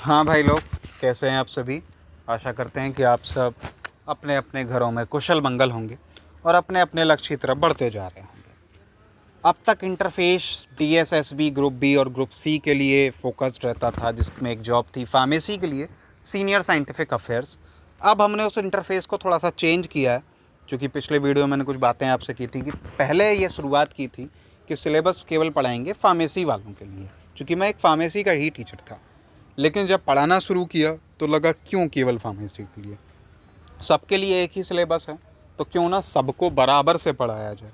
हाँ भाई लोग, कैसे हैं आप सभी। आशा करते हैं कि आप सब अपने अपने घरों में कुशल मंगल होंगे और अपने अपने लक्ष्य की तरफ बढ़ते जा रहे होंगे। अब तक इंटरफेस DSSB ग्रुप बी और ग्रुप सी के लिए फोकस्ड रहता था, जिसमें एक जॉब थी फार्मेसी के लिए सीनियर साइंटिफिक अफेयर्स। अब हमने उस इंटरफेस को थोड़ा सा चेंज किया है, क्योंकि पिछले वीडियो में मैंने कुछ बातें आपसे की थी कि पहले ये शुरुआत की थी कि सिलेबस केवल पढ़ाएंगे फार्मेसी वालों के लिए, क्योंकि मैं एक फार्मेसी का ही टीचर था। लेकिन जब पढ़ाना शुरू किया तो लगा क्यों केवल फार्मेसी के लिए, सबके लिए एक ही सिलेबस है, तो क्यों ना सबको बराबर से पढ़ाया जाए।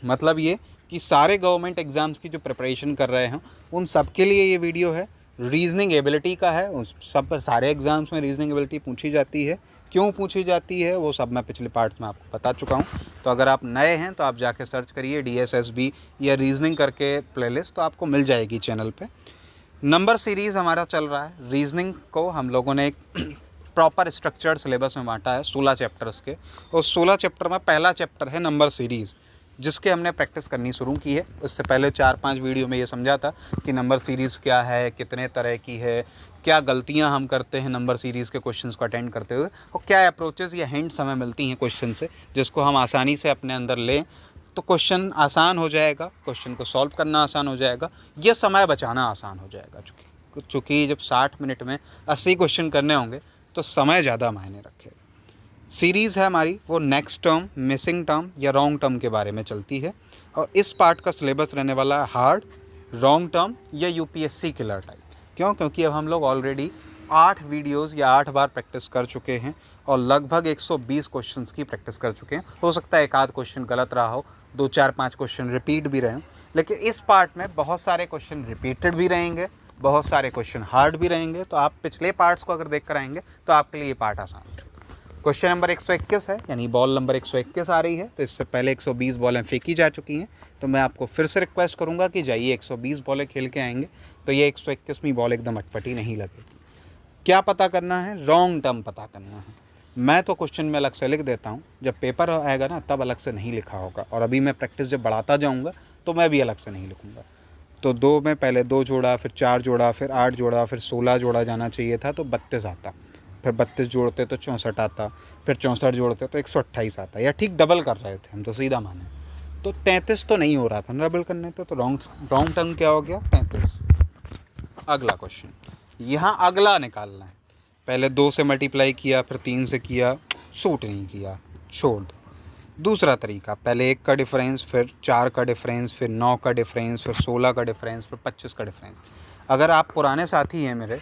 मतलब ये कि सारे गवर्नमेंट एग्ज़ाम्स की जो प्रिपरेशन कर रहे हैं उन सब के लिए ये वीडियो है। रीजनिंग एबिलिटी का है, उस सब पर सारे एग्ज़ाम्स में रीजनिंग एबिलिटी पूछी जाती है। क्यों पूछी जाती है वो सब मैं पिछले पार्ट्स में आपको बता चुका हूँ। तो अगर आप नए हैं तो आप जाके सर्च करिए DSSB या रीजनिंग करके प्लेलिस्ट, तो आपको मिल जाएगी चैनल पे। नंबर सीरीज़ हमारा चल रहा है। रीजनिंग को हम लोगों ने एक प्रॉपर स्ट्रक्चर्ड सिलेबस में बांटा है 16 चैप्टर्स के, और 16 चैप्टर में पहला चैप्टर है नंबर सीरीज़, जिसके हमने प्रैक्टिस करनी शुरू की है। उससे पहले 4-5 वीडियो में ये समझा था कि नंबर सीरीज़ क्या है, कितने तरह की है, क्या गलतियां हम करते हैं नंबर सीरीज़ के क्वेश्चंस को अटेंड करते हुए, और क्या अप्रोचेस या हिंट्स हमें मिलती हैं क्वेश्चन से, जिसको हम आसानी से अपने अंदर लें तो क्वेश्चन आसान हो जाएगा, क्वेश्चन को सॉल्व करना आसान हो जाएगा, ये समय बचाना आसान हो जाएगा। चूँकि जब 60 मिनट में 80 क्वेश्चन करने होंगे तो समय ज़्यादा मायने रखेगा। सीरीज़ है हमारी वो नेक्स्ट टर्म, मिसिंग टर्म या रॉन्ग टर्म के बारे में चलती है, और इस पार्ट का सिलेबस रहने वाला है हार्ड, रॉन्ग टर्म या UPSC किलर टाइप। क्यों? क्योंकि अब हम लोग ऑलरेडी 8 वीडियोज़ या 8 बार प्रैक्टिस कर चुके हैं और लगभग 120 क्वेश्चंस की प्रैक्टिस कर चुके हैं। हो सकता है एक आध क्वेश्चन गलत रहा हो, 2-4-5 क्वेश्चन रिपीट भी रहे, लेकिन इस पार्ट में बहुत सारे क्वेश्चन रिपीटेड भी रहेंगे, बहुत सारे क्वेश्चन हार्ड भी रहेंगे। तो आप पिछले पार्ट्स को अगर देख कर आएंगे तो आपके लिए ये पार्ट आसान है। क्वेश्चन नंबर 121 है, यानी बॉल नंबर 121 आ रही है। तो इससे पहले 120 बॉलें फेंकी जा चुकी हैं, तो मैं आपको फिर से रिक्वेस्ट करूंगा कि जाइए 120 बॉलें खेल के आएंगे तो ये 121वीं बॉल एकदम अटपटी नहीं लगेगी। क्या पता करना है? रॉन्ग टर्म पता करना है। मैं तो क्वेश्चन में अलग से लिख देता हूँ, जब पेपर आएगा ना तब अलग से नहीं लिखा होगा, और अभी मैं प्रैक्टिस जब बढ़ाता जाऊँगा तो मैं भी अलग से नहीं लिखूँगा। तो 2 में पहले 2 जोड़ा, फिर 4 जोड़ा, फिर 8 जोड़ा, फिर 16 जोड़ा जाना चाहिए था तो 32 आता, फिर 32 जोड़ते तो 64 आता, फिर 64 जोड़ते तो 128 आता, या ठीक डबल कर रहे थे हम तो सीधा माने। तो 33 तो नहीं हो रहा था डबल करने तो रॉन्ग टर्म क्या हो गया? 33। अगला क्वेश्चन, यहाँ अगला निकालना है। पहले 2 से मल्टीप्लाई किया, फिर 3 से किया, सूट नहीं किया, छोड़ दो। दूसरा तरीका, पहले 1 का डिफरेंस, फिर 4 का डिफरेंस, फिर 9 का डिफरेंस, फिर 16 का डिफरेंस, फिर 25 का डिफरेंस। अगर आप पुराने साथी हैं मेरे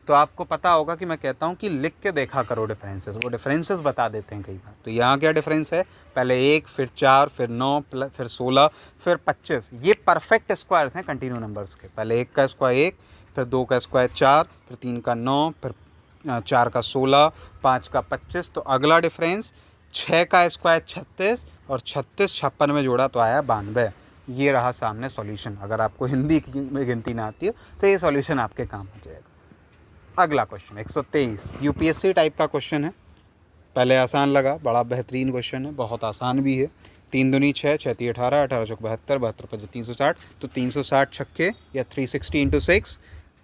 तो आपको पता होगा कि मैं कहता हूँ कि लिख के देखा करो डिफरेंसेस, वो डिफरेंसेस बता देते हैं कई बार। तो यहाँ क्या डिफरेंस है? पहले 1, फिर 4, फिर 9, फिर 16, फिर 25। ये परफेक्ट स्क्वायर्स हैं कंटिन्यू नंबर्स के। पहले 1 का स्क्वायर 1, फिर 2 का स्क्वायर 4, फिर 3 का 9, फिर 4 का 16, 5 का 25। तो अगला डिफरेंस 6 का स्क्वायर 36, और 36 56 में जोड़ा तो आया 92। ये रहा सामने सॉल्यूशन। अगर आपको हिंदी में गिनती ना आती हो तो ये सॉल्यूशन आपके काम आ जाएगा। अगला क्वेश्चन 123 UPSC टाइप का क्वेश्चन है। पहले आसान लगा, बड़ा बेहतरीन क्वेश्चन है, बहुत आसान भी है। 3 दूनी 6, 6 ती 18, 18 चौक 72, 72 5 360। तो 360 छक्के या 360 × 6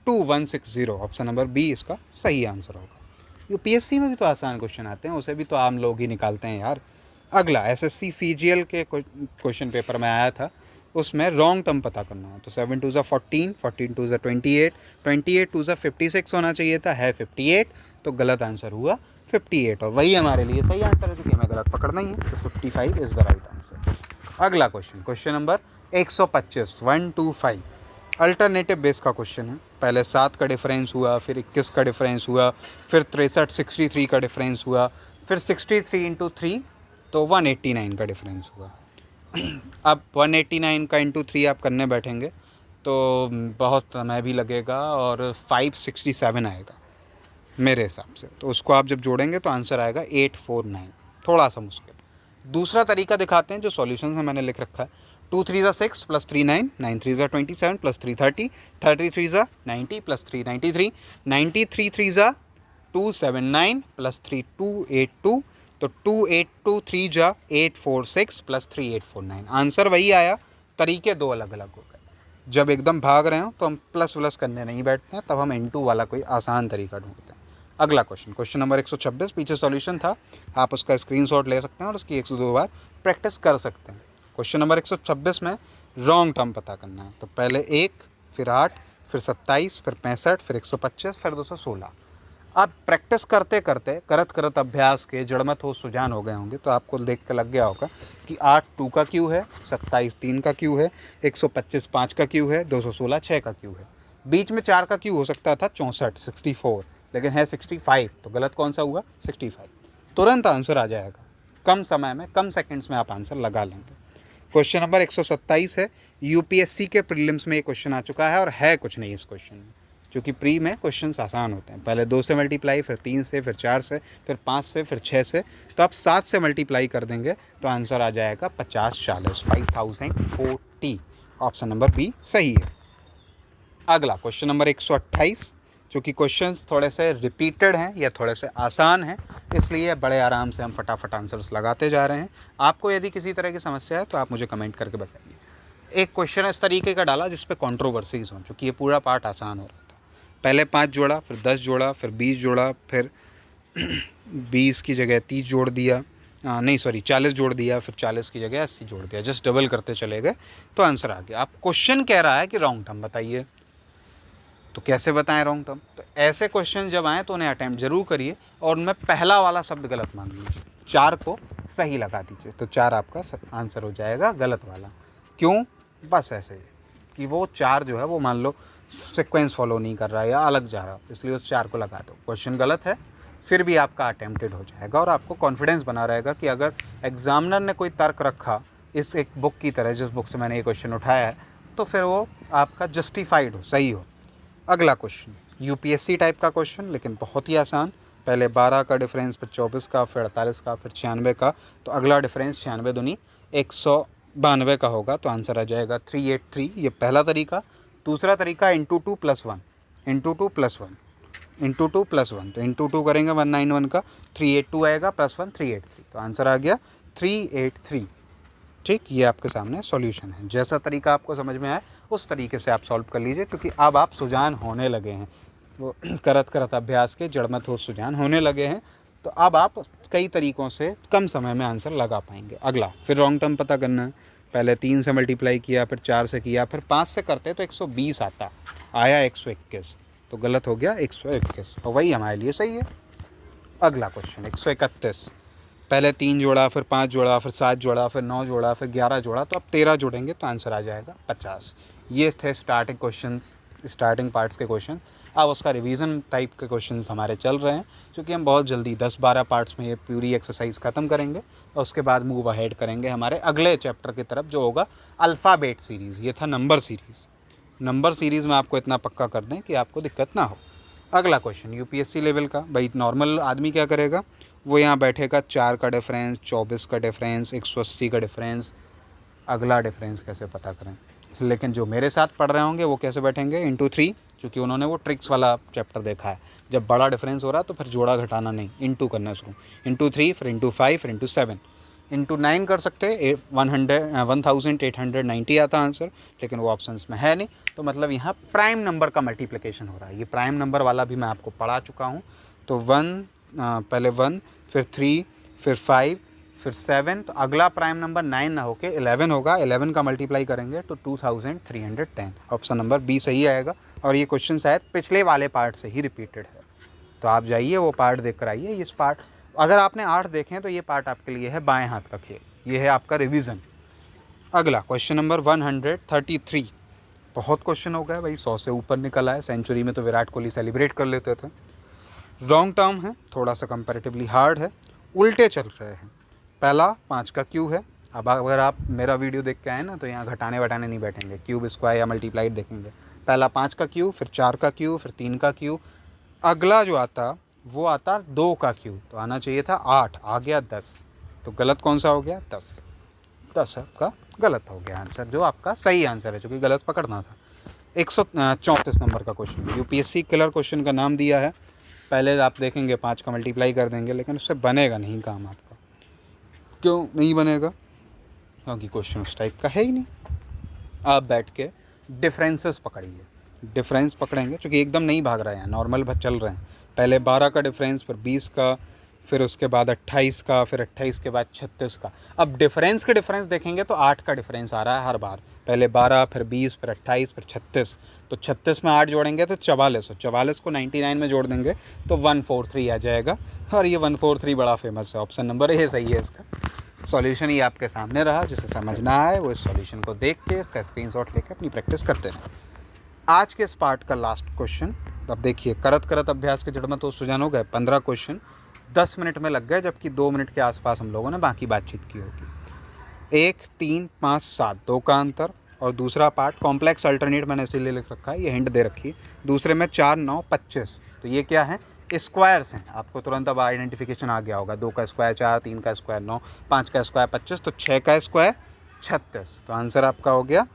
2160। ऑप्शन नंबर बी इसका सही आंसर होगा। UPSC में भी तो आसान क्वेश्चन आते हैं, उसे भी तो आम लोग ही निकालते हैं यार। अगला SSC CGL के क्वेश्चन पेपर में आया था, उसमें रॉन्ग टर्म पता करना हो। तो 7 2 14, 14 2 28, 28 2 56 होना चाहिए था, है 58, तो गलत आंसर हुआ 58, और वही हमारे लिए सही आंसर है, क्योंकि हमें गलत पकड़ना ही है। तो 55 इज़ द राइट आंसर। अगला question, question number 125 125 alternative base का क्वेश्चन है। पहले 7 का डिफरेंस हुआ, फिर 21 का डिफरेंस हुआ, फिर 63 63 का डिफरेंस हुआ, फिर 63 × 3 तो 189 का डिफरेंस हुआ। अब 189 का × 3 आप करने बैठेंगे तो बहुत समय भी लगेगा, और 567 आएगा मेरे हिसाब से। तो उसको आप जब जोड़ेंगे तो आंसर आएगा 849, थोड़ा सा मुश्किल। दूसरा तरीका दिखाते हैं जो सॉल्यूशन में मैंने लिख रखा है। 2 3 6 + 3 9, 9 3 27 + 3 30, 33 90 + 3 93, 93 3 279 + 3 282। तो 2823 846 + 3 849। आंसर वही आया, तरीके दो अलग अलग हो गए। जब एकदम भाग रहे हो तो हम प्लस व्लस करने नहीं बैठते हैं, तब हम इनटू वाला कोई आसान तरीका ढूंढते हैं। अगला क्वेश्चन, क्वेश्चन नंबर 126, पीछे सॉल्यूशन था, आप उसका स्क्रीनशॉट ले सकते हैं और उसकी 102 बार प्रैक्टिस कर सकते हैं। क्वेश्चन नंबर 126 में रॉन्ग टर्म पता करना है। तो पहले 1, फिर 8, फिर 27, फिर 65, फिर 125, फिर 216। आप प्रैक्टिस करते करते करत करत अभ्यास के जड़मत हो सुजान हो गए होंगे, तो आपको देख के लग गया होगा कि 8 2 का क्यू है, 27 3 का क्यू है, 125 5 का क्यू है, 216 6 का क्यू है। बीच में 4 का क्यू हो सकता था 64 64, लेकिन है 65, तो गलत कौन सा हुआ 65। तुरंत आंसर आ जाएगा, कम समय में कम सेकंड्स में आप आंसर लगा लेंगे। क्वेश्चन नंबर 127 है, यूपीएससी के प्रीलिम्स में ये क्वेश्चन आ चुका है और है कुछ नहीं इस क्वेश्चन में, क्योंकि प्री में क्वेश्चंस आसान होते हैं। पहले 2 से मल्टीप्लाई, फिर 3 से, फिर 4 से, फिर 5 से, फिर 6 से, तो आप 7 से मल्टीप्लाई कर देंगे तो आंसर आ जाएगा 50 40 5040। ऑप्शन नंबर बी सही है। अगला क्वेश्चन नंबर 128, जो कि क्वेश्चंस थोड़े से रिपीटेड हैं या थोड़े से आसान हैं, इसलिए बड़े आराम से हम फटाफट आंसर्स लगाते जा रहे हैं। आपको यदि किसी तरह की समस्या है तो आप मुझे कमेंट करके बताइए। एक क्वेश्चन इस तरीके का डाला जिस पे कंट्रोवर्सीज हों, क्योंकि ये पूरा पार्ट आसान हो रहा था। पहले 5 जोड़ा, फिर 10 जोड़ा, फिर 20 जोड़ा, फिर 20 की जगह 30 जोड़ दिया, नहीं सॉरी 40 जोड़ दिया, फिर 40 की जगह 80 जोड़ दिया, जस्ट डबल करते चले गए तो आंसर आ गया। अब क्वेश्चन कह रहा है कि रॉन्ग टर्म बताइए, तो कैसे बताएं रॉन्ग टर्म? तो ऐसे क्वेश्चन जब आएँ तो उन्हें अटैम्प्ट जरूर करिए और उनमें पहला वाला शब्द गलत मान लीजिए, 4 को सही लगा दीजिए, तो 4 आपका आंसर हो जाएगा गलत वाला। क्यों? बस ऐसे ही कि वो 4 जो है वो मान लो सीक्वेंस फॉलो नहीं कर रहा है या अलग जा रहा है, इसलिए उस 4 को लगा दो। क्वेश्चन गलत है फिर भी आपका अटेम्प्टेड हो जाएगा और आपको कॉन्फिडेंस बना रहेगा कि अगर एग्जामिनर ने कोई तर्क रखा इस एक बुक की तरह, जिस बुक से मैंने ये क्वेश्चन उठाया है, तो फिर वो आपका जस्टिफाइड हो, सही हो। अगला क्वेश्चन यूपीएससी टाइप का क्वेश्चन, लेकिन बहुत ही आसान। पहले 12 का डिफरेंस, फिर 24 का, फिर 48 का, फिर 96 का, तो अगला डिफरेंस 96 दूनी 192 का होगा, तो आंसर आ जाएगा 383। ये पहला तरीका। दूसरा तरीका इंटू 2 + 1, इंटू 2 + 1, इंटू 2 + 1, तो इंटू 2 करेंगे 191 का, 382 आएगा, +1 383, तो आंसर आ गया 383। ठीक, ये आपके सामने सॉल्यूशन है। जैसा तरीका आपको समझ में आए उस तरीके से आप सॉल्व कर लीजिए, क्योंकि अब आप सुजान होने लगे हैं, वो करत करत अभ्यास के जड़मत हो सुजान होने लगे हैं, तो अब आप कई तरीक़ों से कम समय में आंसर लगा पाएंगे। अगला फिर रॉन्ग टर्म पता करना है। पहले 3 से मल्टीप्लाई किया, फिर 4 से किया, फिर 5 से करते तो 120 आता, आया 121, तो गलत हो गया 121, और वही हमारे लिए सही है। अगला क्वेश्चन 131, पहले 3 जोड़ा, फिर 5 जोड़ा, फिर 7 जोड़ा, फिर 9 जोड़ा, फिर 11 जोड़ा, तो अब 13 जोड़ेंगे तो आंसर आ जाएगा 50। ये थे स्टार्टिंग क्वेश्चंस, स्टार्टिंग पार्ट्स के क्वेश्चन। अब उसका रिवीजन टाइप के क्वेश्चंस हमारे चल रहे हैं, क्योंकि हम बहुत जल्दी 10-12 पार्ट्स में ये पूरी एक्सरसाइज ख़त्म करेंगे और उसके बाद मूव अहेड करेंगे हमारे अगले चैप्टर की तरफ, जो होगा अल्फ़ाबेट सीरीज़। ये था नंबर सीरीज़। नंबर सीरीज़ में आपको इतना पक्का कर दें कि आपको दिक्कत ना हो। अगला क्वेश्चन यूपीएससी लेवल का। भाई नॉर्मल आदमी क्या करेगा, वो यहाँ बैठेगा 4 का डिफरेंस, 24 का डिफरेंस, 180 का डिफरेंस, अगला डिफरेंस कैसे पता करें। लेकिन जो मेरे साथ पढ़ रहे होंगे वो कैसे बैठेंगे, इंटू 3, क्योंकि उन्होंने वो ट्रिक्स वाला चैप्टर देखा है। जब बड़ा डिफरेंस हो रहा तो फिर जोड़ा घटाना नहीं, इंटू करना शुरू, इंटू 3, फिर इंटू 5, फिर इंटू 7, इंटू 9 कर सकते हैं। 1890 आता आंसर, लेकिन वो ऑप्शंस में है नहीं, तो मतलब यहाँ प्राइम नंबर का मल्टीप्लिकेशन हो रहा है। ये प्राइम नंबर वाला भी मैं आपको पढ़ा चुका हूँ। तो पहले 1, फिर 3, फिर 5, फिर 7, तो अगला प्राइम नंबर 9 ना होके 11 होगा। 11 का मल्टीप्लाई करेंगे तो 2310। ऑप्शन नंबर बी सही आएगा। और ये क्वेश्चन शायद पिछले वाले पार्ट से ही रिपीटेड है, तो आप जाइए वो पार्ट देख कर आइए। इस पार्ट अगर आपने 8 देखें तो ये पार्ट आपके लिए है बाएं हाथ का खेल, ये है आपका रिवीजन। अगला क्वेश्चन नंबर 133। बहुत क्वेश्चन हो गए भाई, 100 से ऊपर निकल आए। सेंचुरी में तो विराट कोहली सेलिब्रेट कर लेते थे। रॉन्ग टर्म है, थोड़ा सा कंपैरेटिवली हार्ड है, उल्टे चल रहे हैं। पहला 5 का क्यू है। अब अगर आप मेरा वीडियो देख के आए ना तो यहाँ घटाने वटाने नहीं बैठेंगे, क्यूब स्क्वायर या मल्टीप्लाइड देखेंगे। पहला 5 का क्यू, फिर 4 का क्यू, फिर 3 का क्यू, अगला जो आता वो आता 2 का क्यू, तो आना चाहिए था 8, आ गया 10, तो गलत कौन सा हो गया 10। 10 आपका गलत हो गया आंसर, जो आपका सही आंसर है, जो कि गलत पकड़ना था। 134 नंबर का क्वेश्चन, यूपीएससी किलर क्वेश्चन का नाम दिया है। पहले आप देखेंगे 5 का मल्टीप्लाई कर देंगे, लेकिन उससे बनेगा नहीं काम आपका। क्यों नहीं बनेगा? क्योंकि क्वेश्चन उस टाइप का है ही नहीं। आप बैठ के डिफरेंसेस पकड़िए, डिफरेंस पकड़ेंगे क्योंकि एकदम नहीं भाग रहे हैं, नॉर्मल चल रहे हैं। पहले 12 का डिफरेंस, फिर 20 का, फिर उसके बाद 28 का, फिर 28 के बाद 36 का। अब डिफरेंस के डिफरेंस देखेंगे तो 8 का डिफरेंस आ रहा है हर बार। पहले 12, फिर 20, फिर 28, फिर 36। तो 36 में 8 जोड़ेंगे तो 44, और 44 को 99 में जोड़ देंगे तो 143 आ जाएगा। और ये 143 बड़ा फेमस है, ऑप्शन नंबर ए सही है इसका। सॉल्यूशन ही आपके सामने रहा, जिसे समझना है वो इस सॉल्यूशन को देख के इसका स्क्रीनशॉट लेके अपनी प्रैक्टिस करते रहें। आज के इस पार्ट का लास्ट क्वेश्चन। अब देखिए, करत करत अभ्यास के जड़ में तो सुजान हो गए। 15 क्वेश्चन 10 मिनट में लग गए, जबकि 2 मिनट के आसपास हम लोगों ने बाकी बातचीत की होगी। 1, 3, 5, 7 2 का अंतर, और दूसरा पार्ट कॉम्प्लेक्स अल्टरनेट मैंने इसीलिए लिख रखा है, ये हिंट दे रखी है। दूसरे में 4, 9, 25। तो ये क्या है? स्क्वायर्स हैं। आपको तुरंत अब आइडेंटिफिकेशन आ गया होगा। 2 का स्क्वायर 4, 3 का स्क्वायर 9, 5 का स्क्वायर 25, तो 6 का स्क्वायर 36। तो आंसर आपका हो गया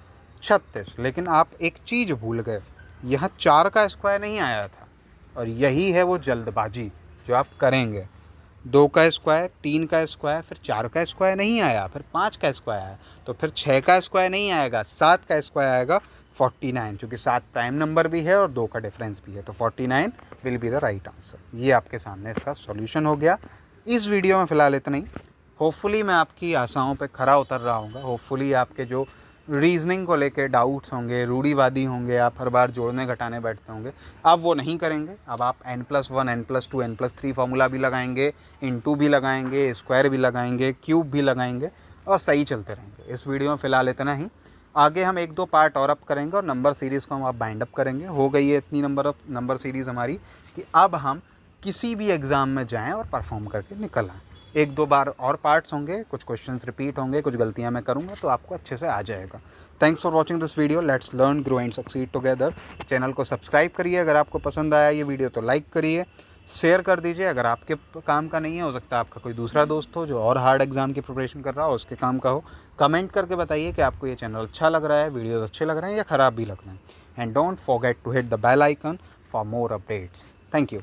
36। लेकिन आप एक चीज़ भूल गए, यहाँ 4 का स्क्वायर नहीं आया था, और यही है वो जल्दबाजी जो आप करेंगे। 2 का स्क्वायर, 3 का स्क्वायर, फिर 4 का स्क्वायर नहीं आया, फिर 5 का स्क्वायर आया, तो फिर 6 का स्क्वायर नहीं आएगा, 7 का स्क्वायर आएगा 49, क्योंकि 7 प्राइम नंबर भी है और 2 का डिफरेंस भी है, तो 49 will be the right answer. ये आपके सामने इसका सॉल्यूशन हो गया। इस वीडियो में फ़िलहाल इतना ही। होपफुली मैं आपकी आशाओं पे खरा उतर रहा हूँ। होपफुली आपके जो रीजनिंग को लेके डाउट्स होंगे, रूढ़िवादी होंगे, आप हर बार जोड़ने घटाने बैठते होंगे, आप वो नहीं करेंगे। अब आप n+1, n+2, n+3 फार्मूला भी लगाएंगे, इनटू भी लगाएंगे, स्क्वायर भी लगाएंगे, क्यूब भी लगाएंगे, और सही चलते रहेंगे। इस वीडियो में फ़िलहाल इतना ही। आगे हम 1-2 पार्ट और अप करेंगे और नंबर सीरीज़ को हम आप बाइंड अप करेंगे। हो गई है इतनी नंबर सीरीज़ हमारी कि अब हम किसी भी एग्ज़ाम में जाएँ और परफॉर्म करके निकल आएँ। 1-2 बार और पार्ट्स होंगे, कुछ क्वेश्चंस रिपीट होंगे, कुछ गलतियां मैं करूंगा, तो आपको अच्छे से आ जाएगा। Thanks for watching this video. Let's learn, grow and succeed together. Channel को सब्सक्राइब करिए अगर आपको पसंद आया ये वीडियो, तो लाइक करिए, शेयर कर दीजिए। अगर आपके काम का नहीं है, हो सकता है आपका कोई दूसरा दोस्त हो जो और हार्ड एग्जाम की प्रिपरेशन कर रहा हो, उसके काम का हो। कमेंट करके बताइए कि आपको ये चैनल अच्छा लग रहा है, वीडियोज़ अच्छे लग रहे हैं या ख़राब भी लग रहे हैं। And don't forget to hit the bell icon for more updates. Thank you.